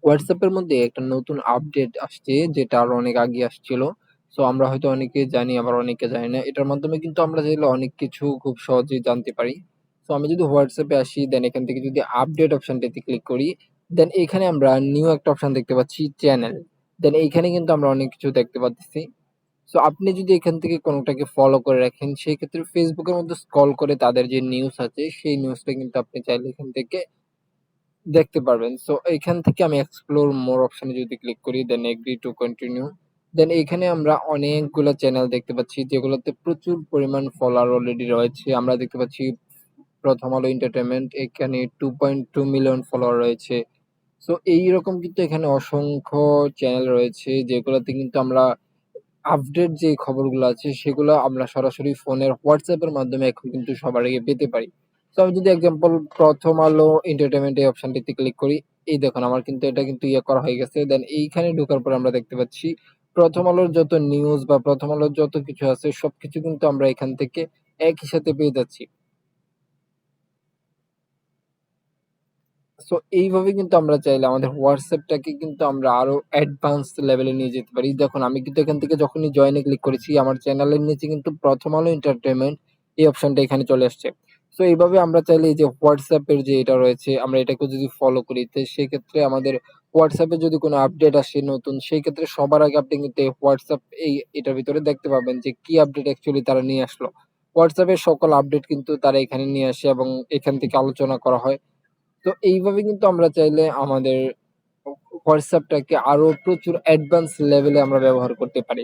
হোয়াটসঅ্যাপের মধ্যে একটা নতুন আপডেট আসছে যেটা আরো অনেক আগে আসছিল। সো আমরা হয়তো অনেকে জানি আবার অনেকে জানি না। এটার মাধ্যমে কিন্তু আমরা চাইলে অনেক কিছু খুব সহজেই জানতে পারি। সো আমি যদি হোয়াটসঅ্যাপে আসি দেন এখান থেকে যদি আপডেট অপশনটাতে ক্লিক করি, দেন এখানে আমরা নিউ একটা অপশন দেখতে পাচ্ছি চ্যানেল। দেন এইখানে কিন্তু আমরা অনেক কিছু দেখতে পাচ্ছি। সো আপনি যদি এখান থেকে কোনোটাকে ফলো করে রাখেন সেই ক্ষেত্রে ফেসবুকের মধ্যে স্ক্রল করে তাদের যে নিউজ আছে সেই নিউজটা কিন্তু আপনি চাইলে এখান থেকে দেখতে পারবেন। সো এখান থেকে আমি এক্সপ্লোর মোর অপশনে যদি ক্লিক করি দেন এগ্রি টু কন্টিনিউ, দেন এখানে আমরা অনেকগুলো চ্যানেল দেখতে পাচ্ছি যেগুলোতে প্রচুর পরিমাণ ফলোয়ার অলরেডি রয়েছে। আমরা দেখতে পাচ্ছি প্রথম আলো এন্টারটেনমেন্ট, এখানে 2.2 মিলিয়ন ফলোয়ার রয়েছে। সো এইরকম কিন্তু এখানে অসংখ্য চ্যানেল রয়েছে যেগুলোতে কিন্তু আমরা আপডেট যে খবরগুলো আছে সেগুলো আমরা সরাসরি ফোনের হোয়াটসঅ্যাপের মাধ্যমে এখন কিন্তু সবার আগে পেতে পারি। তো আমি যদি এক্সাম্পল প্রথম আলো এন্টারটেনমেন্ট এই অপশনটিতে ক্লিক করি, এই দেখুন আমার কিন্তু এটা কিন্তু ইয়ে করা হয়ে গেছে। দেন এইখানে ঢোকার পর আমরা দেখতে পাচ্ছি প্রথম আলোর যত নিউজ বা প্রথম আলোর যত কিছু আছে সবকিছু কিন্তু আমরা এখান থেকে একই সাথে পেয়ে যাচ্ছি। সো এইভাবে কিন্তু আমরা চাইলে আমাদের হোয়াটসঅ্যাপটাকে কিন্তু আমরা আরো অ্যাডভান্স লেভেলে নিয়ে যেতে পারি। দেখুন আমি কিন্তু এখান থেকে যখনই জয়েন এ ক্লিক করেছি আমার চ্যানেলের নিচে কিন্তু প্রথম আলো এন্টারটেইনমেন্ট এই অপশনটা এখানে চলে আসছে। সো এইভাবে আমরা চাইলে এই যে হোয়াটসঅ্যাপের যে এটা রয়েছে আমরা এটাকে যদি ফলো করি তো সেক্ষেত্রে আমাদের হোয়াটসঅ্যাপে যদি কোনো আপডেট আসে নতুন সেই ক্ষেত্রে সবার আগে আপনি কিন্তু এই হোয়াটসঅ্যাপ এটার ভিতরে দেখতে পাবেন যে কি আপডেট অ্যাকচুয়ালি তারা নিয়ে আসলো। হোয়াটসঅ্যাপের সকল আপডেট কিন্তু তারা এখানে নিয়ে আসে এবং এখান থেকে আলোচনা করা হয়। তো এইভাবে কিন্তু আমরা চাইলে আমাদের হোয়াটসঅ্যাপটাকে আরো প্রচুর অ্যাডভান্স লেভেলে আমরা ব্যবহার করতে পারি।